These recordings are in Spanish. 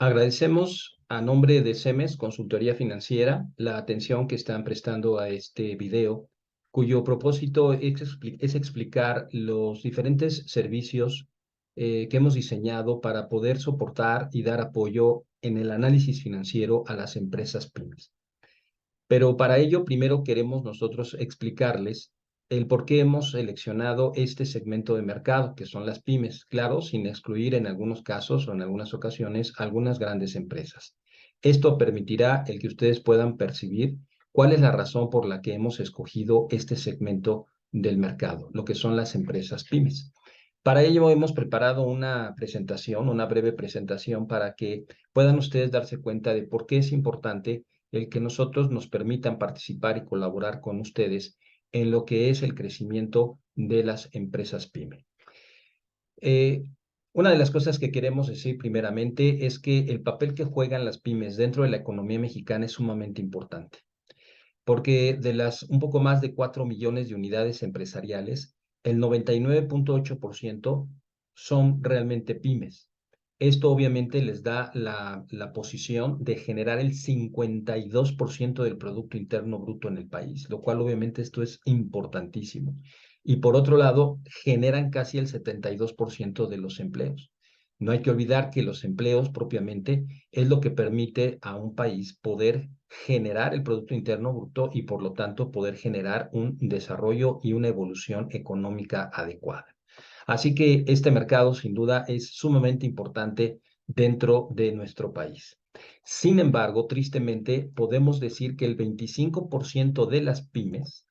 Agradecemos a nombre de CEMES Consultoría Financiera la atención que están prestando a este video, cuyo propósito es explicar los diferentes servicios que hemos diseñado para poder soportar y dar apoyo en el análisis financiero a las empresas pymes. Pero para ello, primero queremos nosotros explicarles el por qué hemos seleccionado este segmento de mercado, que son las pymes, claro, sin excluir en algunos casos o en algunas ocasiones algunas grandes empresas. Esto permitirá el que ustedes puedan percibir cuál es la razón por la que hemos escogido este segmento del mercado, lo que son las empresas pymes. Para ello hemos preparado una presentación, una breve presentación para que puedan ustedes darse cuenta de por qué es importante el que nosotros nos permitan participar y colaborar con ustedes en lo que es el crecimiento de las empresas PYME. Eh, una de las cosas que queremos decir primeramente es que el papel que juegan las pymes dentro de la economía mexicana es sumamente importante, porque de las un poco más de 4 millones de unidades empresariales, el 99.8% son realmente pymes. Esto obviamente les da la posición de generar el 52% del Producto Interno Bruto en el país, lo cual obviamente esto es importantísimo. Y por otro lado, generan casi el 72% de los empleos. No hay que olvidar que los empleos propiamente es lo que permite a un país poder generar el Producto Interno Bruto y por lo tanto poder generar un desarrollo y una evolución económica adecuada. Así que este mercado sin duda es sumamente importante dentro de nuestro país. Sin embargo, tristemente, podemos decir que el 25% de las pymes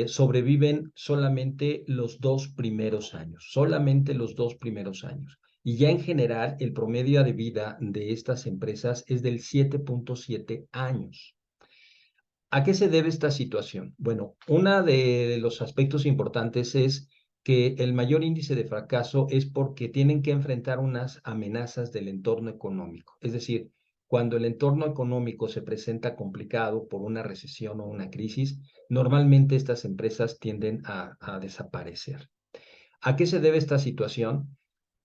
sobreviven solamente los 2 primeros años, solamente los 2 primeros años. Y ya en general, el promedio de vida de estas empresas es del 7.7 años. ¿A qué se debe esta situación? Bueno, uno de los aspectos importantes es que el mayor índice de fracaso es porque tienen que enfrentar unas amenazas del entorno económico. Es decir, cuando el entorno económico se presenta complicado por una recesión o una crisis, normalmente estas empresas tienden a desaparecer. ¿A qué se debe esta situación?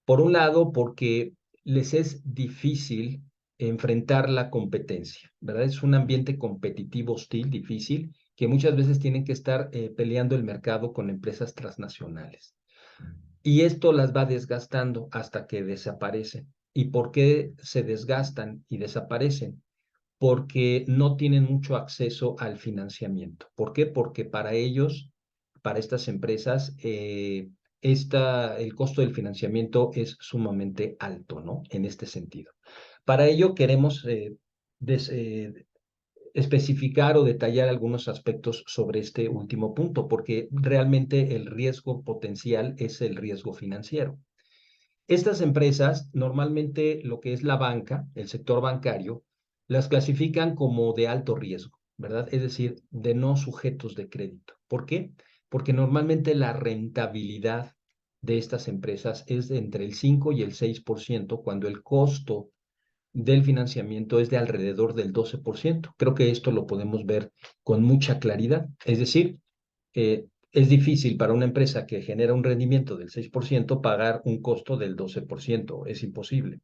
Por un lado, porque les es difícil enfrentar la competencia, ¿verdad? Es un ambiente competitivo hostil, difícil, que muchas veces tienen que estar peleando el mercado con empresas transnacionales. Y esto las va desgastando hasta que desaparecen. ¿Y por qué se desgastan y desaparecen? Porque no tienen mucho acceso al financiamiento. ¿Por qué? Porque para ellos, para estas empresas, el costo del financiamiento es sumamente alto, ¿no? En este sentido. Para ello queremos des, eh, especificar o detallar algunos aspectos sobre este último punto, porque realmente el riesgo potencial es el riesgo financiero. Estas empresas, normalmente lo que es la banca, el sector bancario, las clasifican como de alto riesgo, ¿verdad? Es decir, de no sujetos de crédito. ¿Por qué? Porque normalmente la rentabilidad de estas empresas es de entre el 5 y el 6%, cuando el costo del financiamiento es de alrededor del 12%. Creo que esto lo podemos ver con mucha claridad. Es decir, es difícil para una empresa que genera un rendimiento del 6% pagar un costo del 12%. Es imposible.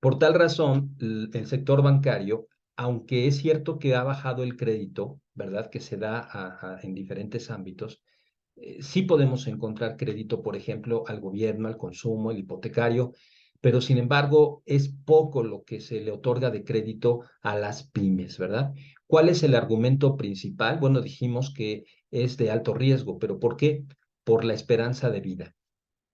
Por tal razón, el sector bancario, aunque es cierto que ha bajado el crédito, ¿verdad? Que se da en diferentes ámbitos, sí podemos encontrar crédito, por ejemplo, al gobierno, al consumo, el hipotecario, pero sin embargo es poco lo que se le otorga de crédito a las pymes, ¿verdad? ¿Cuál es el argumento principal? Bueno, dijimos que es de alto riesgo, pero ¿por qué? Por la esperanza de vida,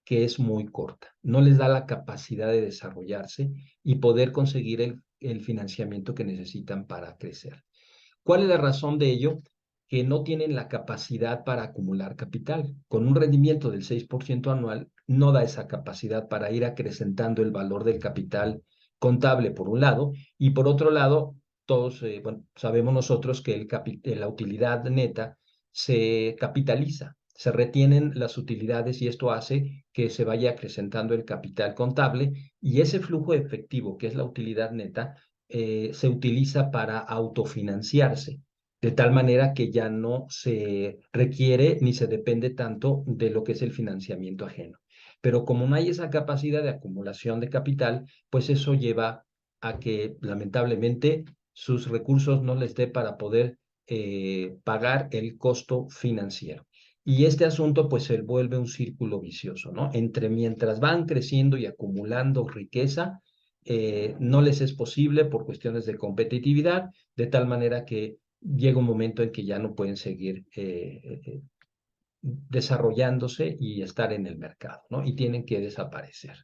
que es muy corta. No les da la capacidad de desarrollarse y poder conseguir el financiamiento que necesitan para crecer. ¿Cuál es la razón de ello? Que no tienen la capacidad para acumular capital. Con un rendimiento del 6% anual, no da esa capacidad para ir acrecentando el valor del capital contable, por un lado, y por otro lado, todos bueno, sabemos nosotros que la utilidad neta se capitaliza, se retienen las utilidades y esto hace que se vaya acrecentando el capital contable y ese flujo efectivo, que es la utilidad neta, se utiliza para autofinanciarse, de tal manera que ya no se requiere ni se depende tanto de lo que es el financiamiento ajeno. Pero como no hay esa capacidad de acumulación de capital, pues eso lleva a que lamentablemente sus recursos no les dé para poder pagar el costo financiero. Y este asunto pues se vuelve un círculo vicioso, ¿no? Entre mientras van creciendo y acumulando riqueza, no les es posible por cuestiones de competitividad, de tal manera que llega un momento en que ya no pueden seguir desarrollándose y estar en el mercado, ¿no? Y tienen que desaparecer.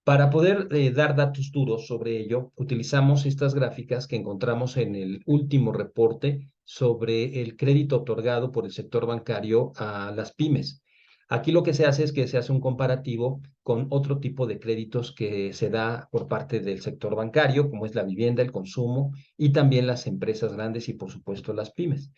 Para poder dar datos duros sobre ello, utilizamos estas gráficas que encontramos en el último reporte sobre el crédito otorgado por el sector bancario a las pymes. Aquí lo que se hace es que se hace un comparativo con otro tipo de créditos que se da por parte del sector bancario, como es la vivienda, el consumo y también las empresas grandes y por supuesto las pymes.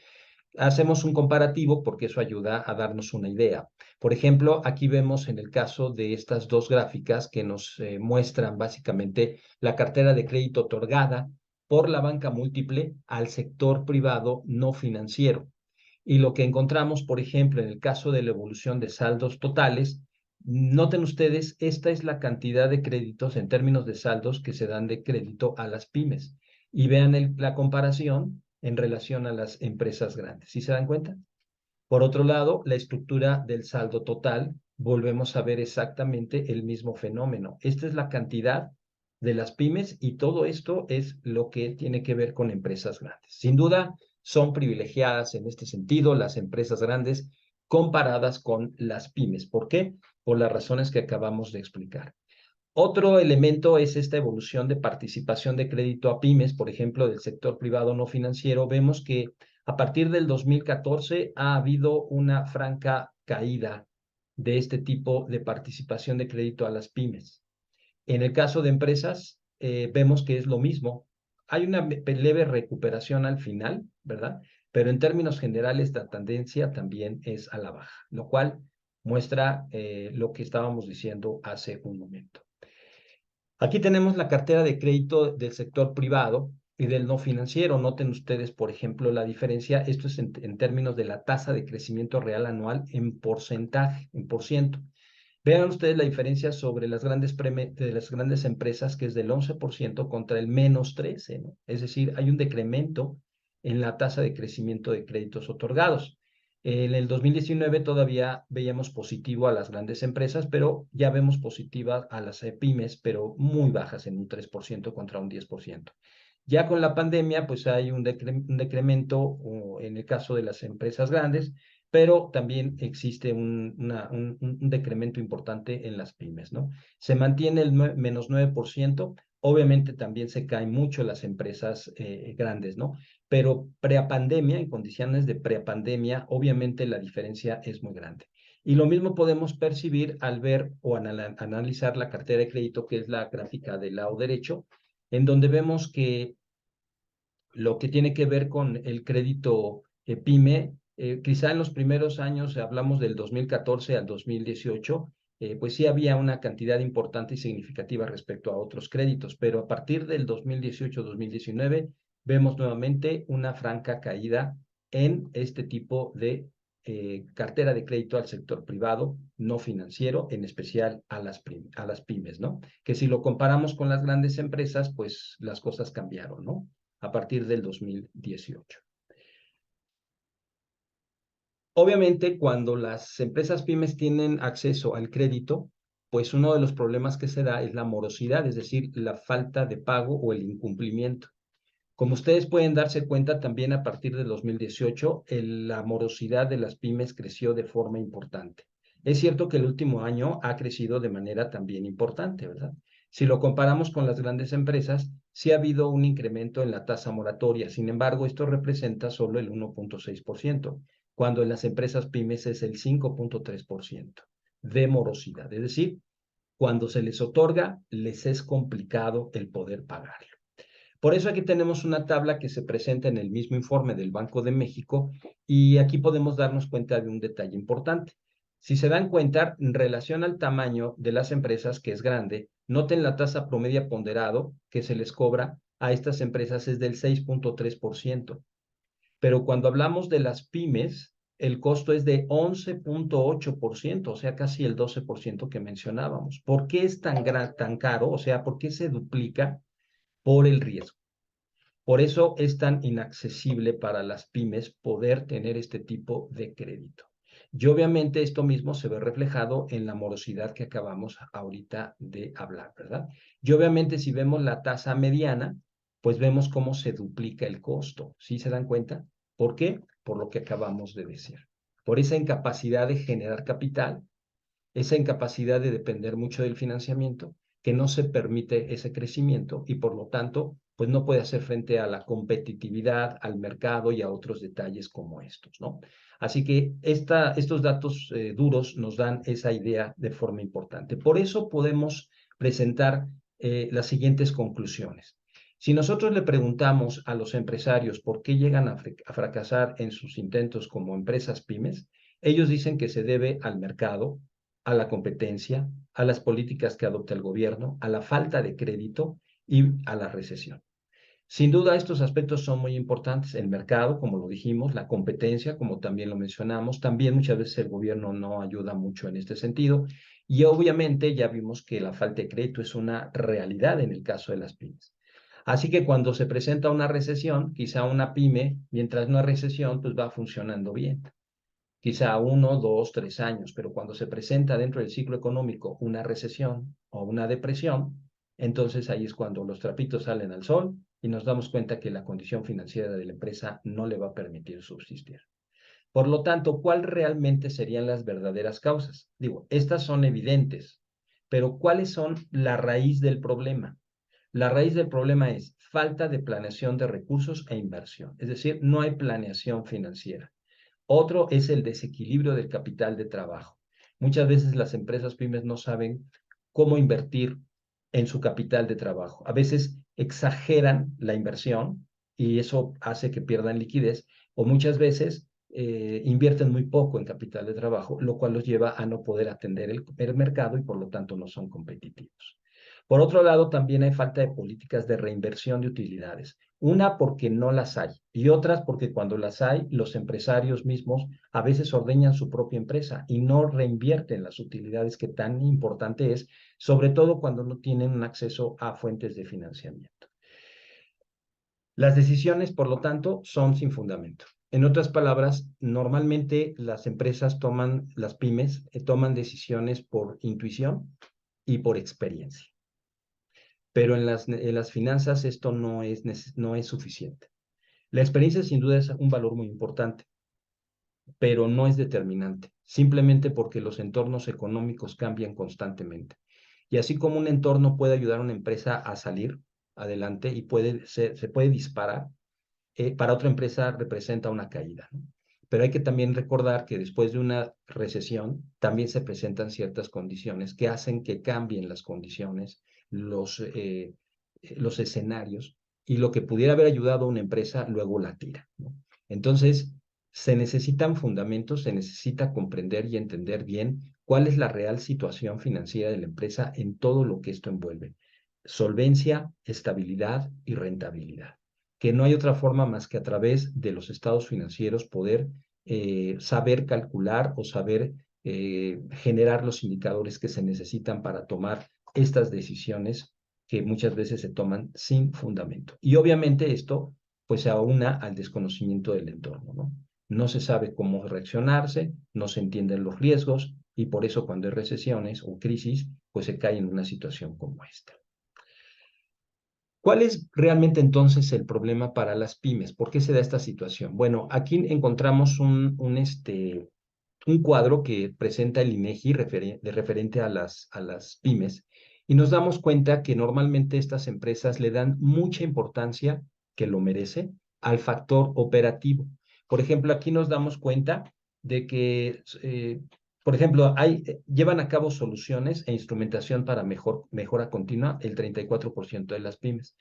Hacemos un comparativo porque eso ayuda a darnos una idea. Por ejemplo, aquí vemos en el caso de estas dos gráficas que nos muestran básicamente la cartera de crédito otorgada por la banca múltiple al sector privado no financiero. Y lo que encontramos, por ejemplo, en el caso de la evolución de saldos totales, noten ustedes, esta es la cantidad de créditos en términos de saldos que se dan de crédito a las pymes. Y vean la comparación en relación a las empresas grandes. ¿Sí se dan cuenta? Por otro lado, la estructura del saldo total, volvemos a ver exactamente el mismo fenómeno. Esta es la cantidad de las pymes y todo esto es lo que tiene que ver con empresas grandes. Sin duda, son privilegiadas en este sentido las empresas grandes comparadas con las pymes. ¿Por qué? Por las razones que acabamos de explicar. Otro elemento es esta evolución de participación de crédito a pymes, por ejemplo, del sector privado no financiero. Vemos que a partir del 2014 ha habido una franca caída de este tipo de participación de crédito a las pymes. En el caso de empresas, vemos que es lo mismo. Hay una leve recuperación al final, ¿verdad? Pero en términos generales, la tendencia también es a la baja, lo cual muestra lo que estábamos diciendo hace un momento. Aquí tenemos la cartera de crédito del sector privado y del no financiero. Noten ustedes, por ejemplo, la diferencia. Esto es en términos de la tasa de crecimiento real anual en porcentaje, en por ciento. Vean ustedes la diferencia sobre de las grandes empresas, que es del 11% contra el menos 13%, ¿no? Es decir, hay un decremento en la tasa de crecimiento de créditos otorgados. En el 2019 todavía veíamos positivo a las grandes empresas, pero ya vemos positivas a las pymes, pero muy bajas en un 3% contra un 10%. Ya con la pandemia, pues hay un decremento en el caso de las empresas grandes, pero también existe un decremento importante en las pymes, ¿no? Se mantiene el menos 9%, obviamente también se caen mucho las empresas grandes, ¿no? Pero prepandemia, en condiciones de prepandemia, obviamente la diferencia es muy grande. Y lo mismo podemos percibir al ver o analizar la cartera de crédito, que es la gráfica del lado derecho, en donde vemos que lo que tiene que ver con el crédito PYME, quizá en los primeros años, hablamos del 2014 al 2018, pues sí había una cantidad importante y significativa respecto a otros créditos, pero a partir del 2018-2019 vemos nuevamente una franca caída en este tipo de cartera de crédito al sector privado no financiero, en especial a las pymes, ¿no? Que si lo comparamos con las grandes empresas, pues las cosas cambiaron, ¿no? A partir del 2018. Obviamente, cuando las empresas pymes tienen acceso al crédito, pues uno de los problemas que se da es la morosidad, es decir, la falta de pago o el incumplimiento. Como ustedes pueden darse cuenta, también a partir del 2018, la morosidad de las pymes creció de forma importante. Es cierto que el último año ha crecido de manera también importante, ¿verdad? Si lo comparamos con las grandes empresas, sí ha habido un incremento en la tasa moratoria. Sin embargo, esto representa solo el 1.6%, cuando en las empresas pymes es el 5.3% de morosidad. Es decir, cuando se les otorga, les es complicado el poder pagarlo. Por eso aquí tenemos una tabla que se presenta en el mismo informe del Banco de México y aquí podemos darnos cuenta de un detalle importante. Si se dan cuenta, en relación al tamaño de las empresas, que es grande, noten la tasa promedia ponderado que se les cobra a estas empresas es del 6.3%. Pero cuando hablamos de las pymes, el costo es de 11.8%, o sea, casi el 12% que mencionábamos. ¿Por qué es tan caro? O sea, ¿por qué se duplica? Por el riesgo. Por eso es tan inaccesible para las pymes poder tener este tipo de crédito. Y obviamente esto mismo se ve reflejado en la morosidad que acabamos ahorita de hablar, ¿verdad? Y obviamente si vemos la tasa mediana, pues vemos cómo se duplica el costo. ¿Sí se dan cuenta? ¿Por qué? Por lo que acabamos de decir. Por esa incapacidad de generar capital, esa incapacidad de depender mucho del financiamiento, que no se permite ese crecimiento y por lo tanto, pues no puede hacer frente a la competitividad, al mercado y a otros detalles como estos, ¿no? Así que estos datos duros nos dan esa idea de forma importante. Por eso podemos presentar las siguientes conclusiones. Si nosotros le preguntamos a los empresarios por qué llegan a fracasar en sus intentos como empresas pymes, ellos dicen que se debe al mercado, a la competencia, a las políticas que adopta el gobierno, a la falta de crédito y a la recesión. Sin duda, estos aspectos son muy importantes. El mercado, como lo dijimos, la competencia, como también lo mencionamos, también muchas veces el gobierno no ayuda mucho en este sentido. Y obviamente ya vimos que la falta de crédito es una realidad en el caso de las pymes. Así que cuando se presenta una recesión, quizá una pyme, mientras no hay recesión, pues va funcionando bien, quizá 1, 2, 3 años, pero cuando se presenta dentro del ciclo económico una recesión o una depresión, entonces ahí es cuando los trapitos salen al sol y nos damos cuenta que la condición financiera de la empresa no le va a permitir subsistir. Por lo tanto, ¿cuál realmente serían las verdaderas causas? Digo, estas son evidentes, pero ¿cuáles son la raíz del problema? La raíz del problema es falta de planeación de recursos e inversión, es decir, no hay planeación financiera. Otro es el desequilibrio del capital de trabajo. Muchas veces las empresas pymes no saben cómo invertir en su capital de trabajo. A veces exageran la inversión y eso hace que pierdan liquidez, o muchas veces invierten muy poco en capital de trabajo, lo cual los lleva a no poder atender el mercado y por lo tanto no son competitivos. Por otro lado, también hay falta de políticas de reinversión de utilidades. Una porque no las hay y otras porque cuando las hay, los empresarios mismos a veces ordeñan su propia empresa y no reinvierten las utilidades que tan importante es, sobre todo cuando no tienen un acceso a fuentes de financiamiento. Las decisiones, por lo tanto, son sin fundamento. En otras palabras, normalmente las empresas las pymes, toman decisiones por intuición y por experiencia. Pero en las finanzas esto no es suficiente. La experiencia sin duda es un valor muy importante, pero no es determinante, simplemente porque los entornos económicos cambian constantemente. Y así como un entorno puede ayudar a una empresa a salir adelante y se puede disparar, para otra empresa representa una caída, ¿no? Pero hay que también recordar que después de una recesión también se presentan ciertas condiciones que hacen que cambien las condiciones, los escenarios, y lo que pudiera haber ayudado a una empresa luego la tira, ¿no? Entonces, se necesitan fundamentos, se necesita comprender y entender bien cuál es la real situación financiera de la empresa en todo lo que esto envuelve. Solvencia, estabilidad y rentabilidad, que no hay otra forma más que a través de los estados financieros poder saber calcular o saber generar los indicadores que se necesitan para tomar estas decisiones que muchas veces se toman sin fundamento. Y obviamente esto pues se aúna al desconocimiento del entorno, ¿no? No se sabe cómo reaccionarse, no se entienden los riesgos y por eso cuando hay recesiones o crisis, pues se cae en una situación como esta. ¿Cuál es realmente entonces el problema para las pymes? ¿Por qué se da esta situación? Bueno, aquí encontramos un cuadro que presenta el INEGI referente a las pymes y nos damos cuenta que normalmente estas empresas le dan mucha importancia, que lo merece, al factor operativo. Por ejemplo, aquí nos damos cuenta de que por ejemplo, llevan a cabo soluciones e instrumentación para mejora continua el 34% de las pymes.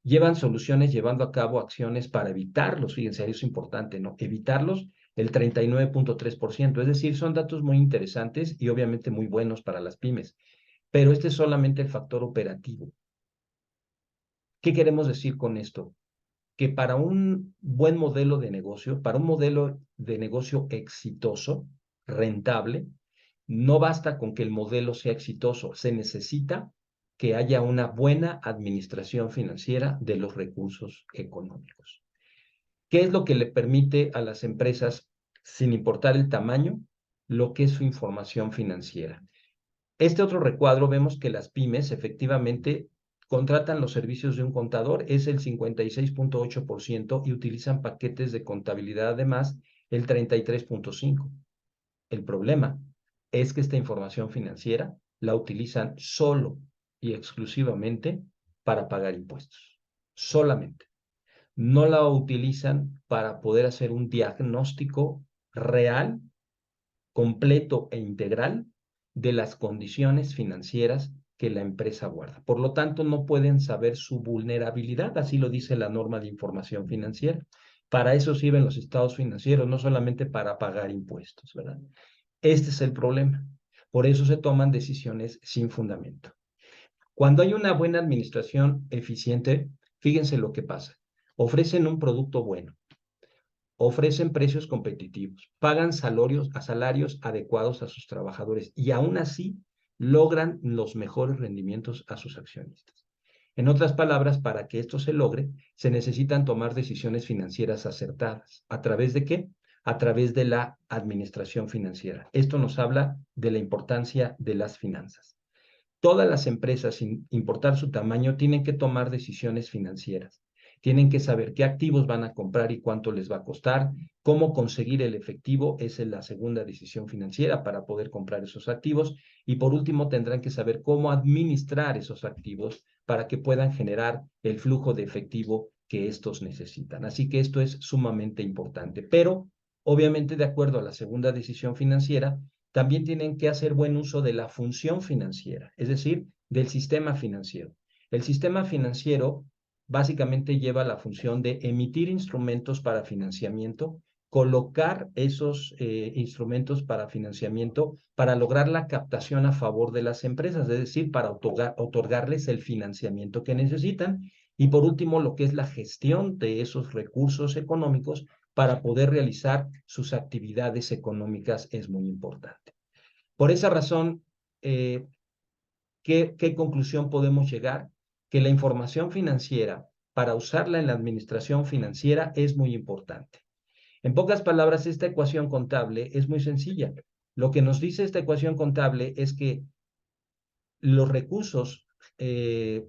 Llevan soluciones llevando a cabo acciones para evitarlos, fíjense, eso es importante, ¿no? Evitarlos el 39.3%, es decir, son datos muy interesantes y obviamente muy buenos para las pymes, pero este es solamente el factor operativo. ¿Qué queremos decir con esto? que para un buen modelo de negocio, para un modelo de negocio exitoso, rentable, no basta con que el modelo sea exitoso, se necesita que haya una buena administración financiera de los recursos económicos. ¿Qué es lo que le permite a las empresas, sin importar el tamaño, lo que es su información financiera? Este otro recuadro vemos que las pymes efectivamente contratan los servicios de un contador, es el 56.8% y utilizan paquetes de contabilidad además el 33.5%. El problema es que esta información financiera la utilizan solo y exclusivamente para pagar impuestos. Solamente. No la utilizan para poder hacer un diagnóstico real, completo e integral de las condiciones financieras que la empresa guarda. Por lo tanto, no pueden saber su vulnerabilidad, así lo dice la norma de información financiera. Para eso sirven los estados financieros, no solamente para pagar impuestos, ¿verdad? Este es el problema. Por eso se toman decisiones sin fundamento. Cuando hay una buena administración eficiente, fíjense lo que pasa. Ofrecen un producto bueno, ofrecen precios competitivos, pagan salarios adecuados a sus trabajadores y aún así logran los mejores rendimientos a sus accionistas. En otras palabras, para que esto se logre, se necesitan tomar decisiones financieras acertadas. ¿A través de qué? A través de la administración financiera. Esto nos habla de la importancia de las finanzas. Todas las empresas, sin importar su tamaño, tienen que tomar decisiones financieras. Tienen que saber qué activos van a comprar y cuánto les va a costar, cómo conseguir el efectivo, esa es la segunda decisión financiera para poder comprar esos activos. Y por último, tendrán que saber cómo administrar esos activos para que puedan generar el flujo de efectivo que estos necesitan. Así que esto es sumamente importante. Pero, obviamente, de acuerdo a la segunda decisión financiera, también tienen que hacer buen uso de la función financiera, es decir, del sistema financiero. El sistema financiero básicamente lleva la función de emitir instrumentos para financiamiento, colocar esos instrumentos para financiamiento para lograr la captación a favor de las empresas, es decir, para otorgarles el financiamiento que necesitan. Y por último, lo que es la gestión de esos recursos económicos para poder realizar sus actividades económicas es muy importante. Por esa razón, ¿qué conclusión podemos llegar? Que la información financiera, para usarla en la administración financiera, es muy importante. En pocas palabras, esta ecuación contable es muy sencilla. Lo que nos dice esta ecuación contable es que los recursos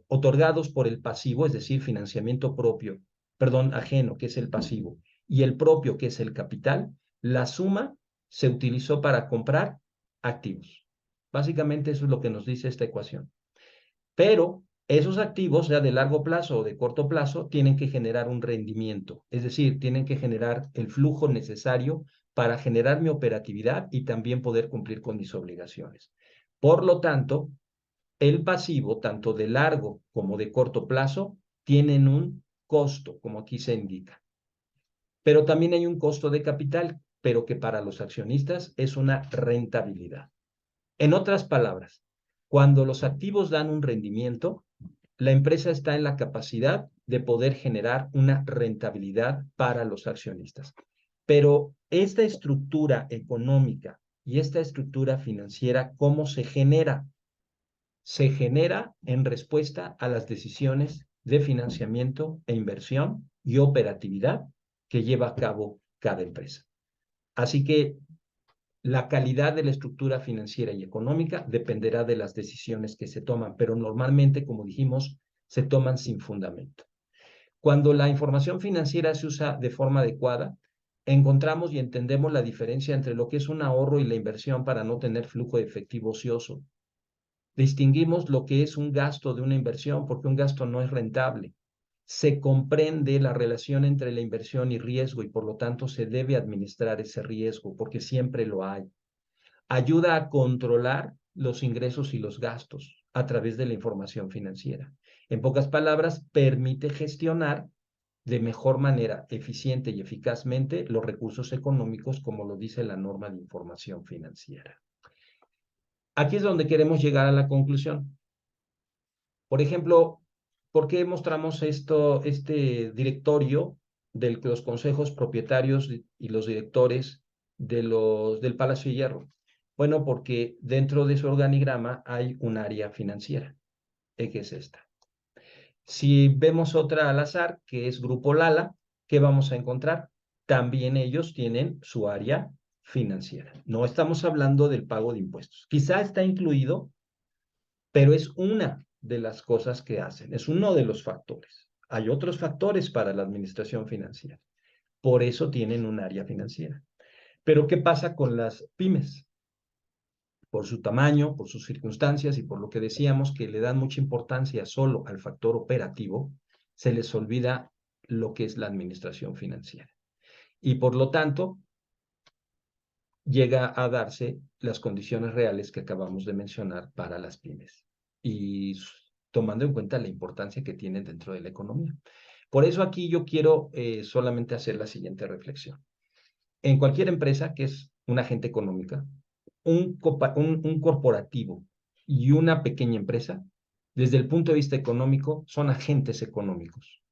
otorgados por el pasivo, es decir, financiamiento propio, perdón, ajeno, que es el pasivo, y el propio, que es el capital, la suma se utilizó para comprar activos. Básicamente eso es lo que nos dice esta ecuación. Pero esos activos, sea de largo plazo o de corto plazo, tienen que generar un rendimiento, es decir, tienen que generar el flujo necesario para generar mi operatividad y también poder cumplir con mis obligaciones. Por lo tanto, el pasivo, tanto de largo como de corto plazo, tienen un costo, como aquí se indica. Pero también hay un costo de capital, pero que para los accionistas es una rentabilidad. En otras palabras, cuando los activos dan un rendimiento, la empresa está en la capacidad de poder generar una rentabilidad para los accionistas. Pero esta estructura económica y esta estructura financiera, ¿cómo se genera? Se genera en respuesta a las decisiones de financiamiento e inversión y operatividad que lleva a cabo cada empresa. Así que la calidad de la estructura financiera y económica dependerá de las decisiones que se toman, pero normalmente, como dijimos, se toman sin fundamento. Cuando la información financiera se usa de forma adecuada, encontramos y entendemos la diferencia entre lo que es un ahorro y la inversión para no tener flujo de efectivo ocioso. Distinguimos lo que es un gasto de una inversión porque un gasto no es rentable. Se comprende la relación entre la inversión y riesgo y por lo tanto se debe administrar ese riesgo porque siempre lo hay. Ayuda a controlar los ingresos y los gastos a través de la información financiera. En pocas palabras, permite gestionar de mejor manera, eficiente y eficazmente los recursos económicos como lo dice la norma de información financiera. Aquí es donde queremos llegar a la conclusión. Por ejemplo, ¿Por qué mostramos este directorio de los consejos propietarios y los directores del Palacio de Hierro? Bueno, porque dentro de su organigrama hay un área financiera, que es esta. Si vemos otra al azar, que es Grupo Lala, ¿qué vamos a encontrar? También ellos tienen su área financiera. No estamos hablando del pago de impuestos. Quizá está incluido, pero es una de las cosas que hacen, es uno de los factores. Hay otros factores para la administración financiera. Por eso tienen un área financiera. Pero ¿qué pasa con las pymes? Por su tamaño, por sus circunstancias y por lo que decíamos que le dan mucha importancia solo al factor operativo, se les olvida lo que es la administración financiera. Y por lo tanto, llega a darse las condiciones reales que acabamos de mencionar para las pymes y tomando en cuenta la importancia que tienen dentro de la economía. Por eso aquí yo quiero solamente hacer la siguiente reflexión. En cualquier empresa que es una agente económica, un corporativo y una pequeña empresa, desde el punto de vista económico, son agentes económicos.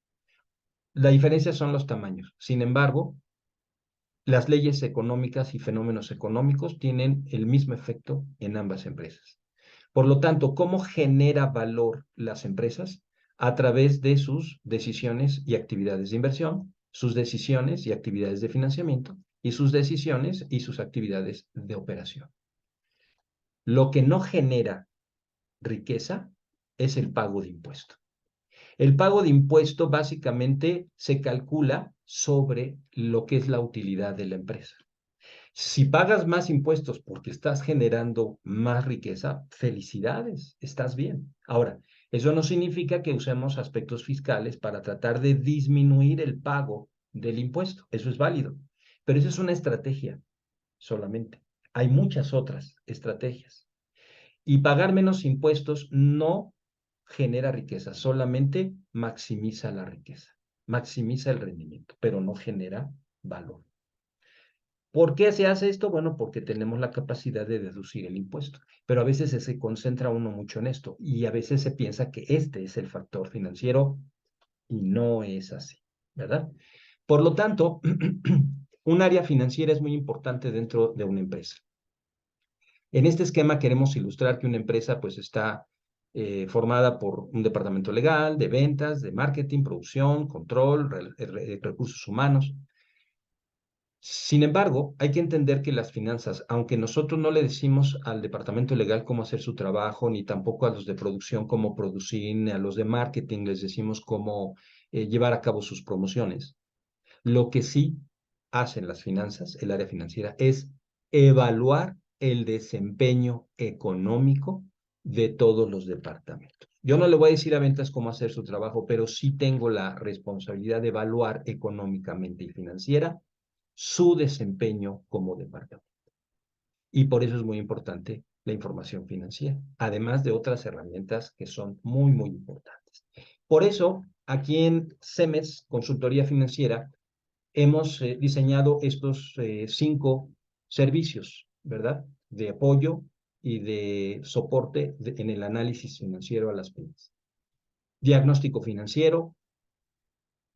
La diferencia son los tamaños. Sin embargo, las leyes económicas y fenómenos económicos tienen el mismo efecto en ambas empresas. Por lo tanto, ¿cómo genera valor las empresas? A través de sus decisiones y actividades de inversión, sus decisiones y actividades de financiamiento y sus decisiones y sus actividades de operación. Lo que no genera riqueza es el pago de impuesto. El pago de impuesto básicamente se calcula sobre lo que es la utilidad de la empresa. Si pagas más impuestos porque estás generando más riqueza, felicidades, estás bien. Ahora, eso no significa que usemos aspectos fiscales para tratar de disminuir el pago del impuesto. Eso es válido, pero eso es una estrategia solamente. Hay muchas otras estrategias. Y pagar menos impuestos no genera riqueza, solamente maximiza la riqueza, maximiza el rendimiento, pero no genera valor. ¿Por qué se hace esto? Bueno, porque tenemos la capacidad de deducir el impuesto, pero a veces se concentra uno mucho en esto y a veces se piensa que este es el factor financiero y no es así, ¿verdad? Por lo tanto, un área financiera es muy importante dentro de una empresa. En este esquema queremos ilustrar que una empresa pues está formada por un departamento legal, de ventas, de marketing, producción, control, recursos humanos. Sin embargo, hay que entender que las finanzas, aunque nosotros no le decimos al departamento legal cómo hacer su trabajo, ni tampoco a los de producción cómo producir, ni a los de marketing les decimos cómo llevar a cabo sus promociones, lo que sí hacen las finanzas, el área financiera, es evaluar el desempeño económico de todos los departamentos. Yo no le voy a decir a ventas cómo hacer su trabajo, pero sí tengo la responsabilidad de evaluar económicamente y financiera su desempeño como departamento. Y por eso es muy importante la información financiera, además de otras herramientas que son muy, muy importantes. Por eso, aquí en CEMES, Consultoría Financiera, hemos diseñado estos 5 servicios, ¿verdad? De apoyo y de soporte en el análisis financiero a las pymes. Diagnóstico financiero,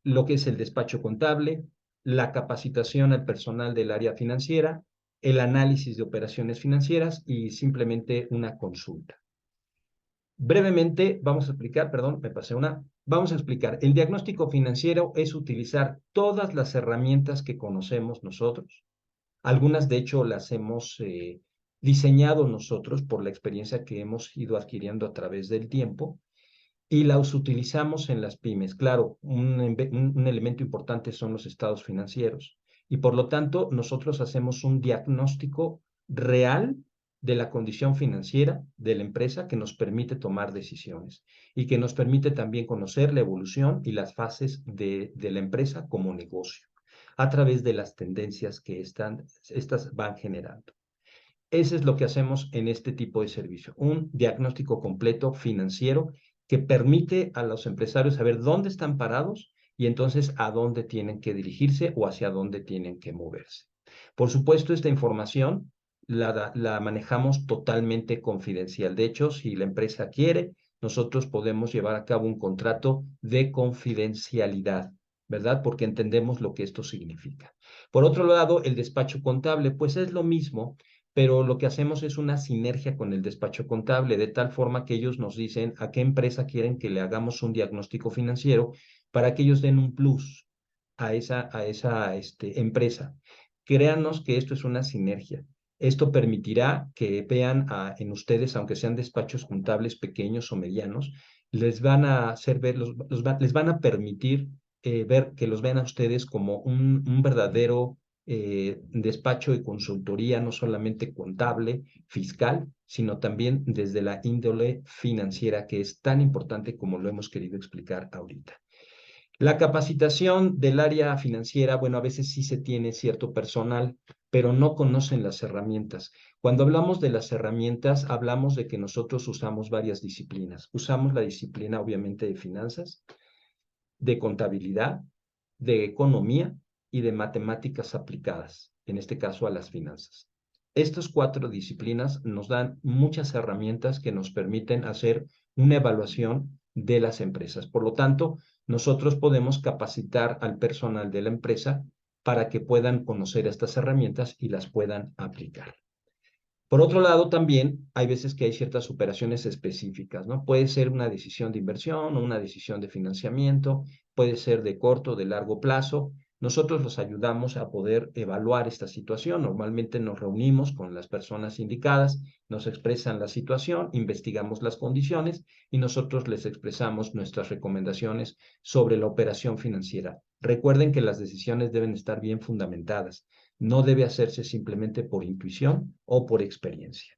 lo que es el despacho contable, la capacitación al personal del área financiera, el análisis de operaciones financieras y simplemente una consulta. Brevemente, vamos a explicar, perdón, me pasé una, vamos a explicar. El diagnóstico financiero es utilizar todas las herramientas que conocemos nosotros. Algunas, de hecho, las hemos diseñado nosotros por la experiencia que hemos ido adquiriendo a través del tiempo y las utilizamos en las pymes. Claro, un elemento importante son los estados financieros y por lo tanto nosotros hacemos un diagnóstico real de la condición financiera de la empresa que nos permite tomar decisiones y que nos permite también conocer la evolución y las fases de la empresa como negocio a través de las tendencias que estas van generando. Eso es lo que hacemos en este tipo de servicio, un diagnóstico completo financiero que permite a los empresarios saber dónde están parados y entonces a dónde tienen que dirigirse o hacia dónde tienen que moverse. Por supuesto, esta información la manejamos totalmente confidencial. De hecho, si la empresa quiere, nosotros podemos llevar a cabo un contrato de confidencialidad, ¿verdad? Porque entendemos lo que esto significa. Por otro lado, el despacho contable, pues es lo mismo, pero lo que hacemos es una sinergia con el despacho contable, de tal forma que ellos nos dicen a qué empresa quieren que le hagamos un diagnóstico financiero para que ellos den un plus a esa empresa. Créanos que esto es una sinergia. Esto permitirá que vean en ustedes, aunque sean despachos contables pequeños o medianos, les van a hacer ver, les van a permitir ver que los vean a ustedes como un verdadero despacho de consultoría, no solamente contable, fiscal, sino también desde la índole financiera, que es tan importante como lo hemos querido explicar ahorita. La capacitación del área financiera, bueno, a veces sí se tiene cierto personal, pero no conocen las herramientas. Cuando hablamos de las herramientas, hablamos de que nosotros usamos varias disciplinas. Usamos la disciplina, obviamente, de finanzas, de contabilidad, de economía y de matemáticas aplicadas, en este caso a las finanzas. Estas 4 disciplinas nos dan muchas herramientas que nos permiten hacer una evaluación de las empresas. Por lo tanto, nosotros podemos capacitar al personal de la empresa para que puedan conocer estas herramientas y las puedan aplicar. Por otro lado, también hay veces que hay ciertas operaciones específicas, ¿no? Puede ser una decisión de inversión o una decisión de financiamiento, puede ser de corto o de largo plazo. Nosotros los ayudamos a poder evaluar esta situación. Normalmente nos reunimos con las personas indicadas, nos expresan la situación, investigamos las condiciones y nosotros les expresamos nuestras recomendaciones sobre la operación financiera. Recuerden que las decisiones deben estar bien fundamentadas. No debe hacerse simplemente por intuición o por experiencia.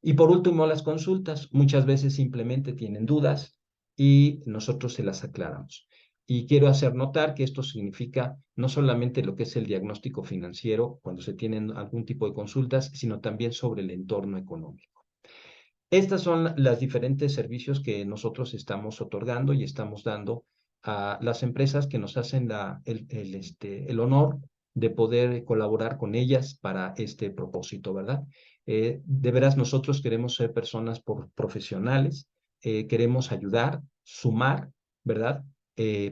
Y por último, las consultas. Muchas veces simplemente tienen dudas y nosotros se las aclaramos. Y quiero hacer notar que esto significa no solamente lo que es el diagnóstico financiero cuando se tienen algún tipo de consultas, sino también sobre el entorno económico. Estas son las diferentes servicios que nosotros estamos otorgando y estamos dando a las empresas que nos hacen el honor de poder colaborar con ellas para este propósito, ¿verdad? De veras, nosotros queremos ser personas profesionales, queremos ayudar, sumar, ¿verdad?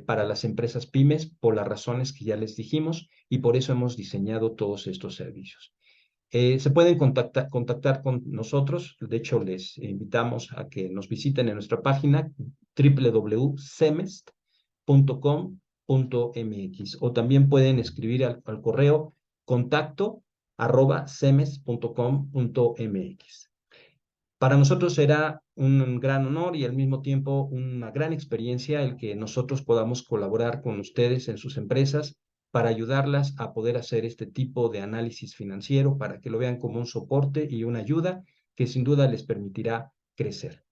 Para las empresas pymes por las razones que ya les dijimos y por eso hemos diseñado todos estos servicios. Se pueden contactar con nosotros. De hecho, les invitamos a que nos visiten en nuestra página www.semest.com.mx o también pueden escribir al correo contacto@semest.com.mx. Para nosotros será un gran honor y al mismo tiempo una gran experiencia el que nosotros podamos colaborar con ustedes en sus empresas para ayudarlas a poder hacer este tipo de análisis financiero, para que lo vean como un soporte y una ayuda que sin duda les permitirá crecer.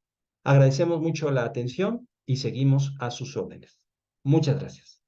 Agradecemos mucho la atención y seguimos a sus órdenes. Muchas gracias.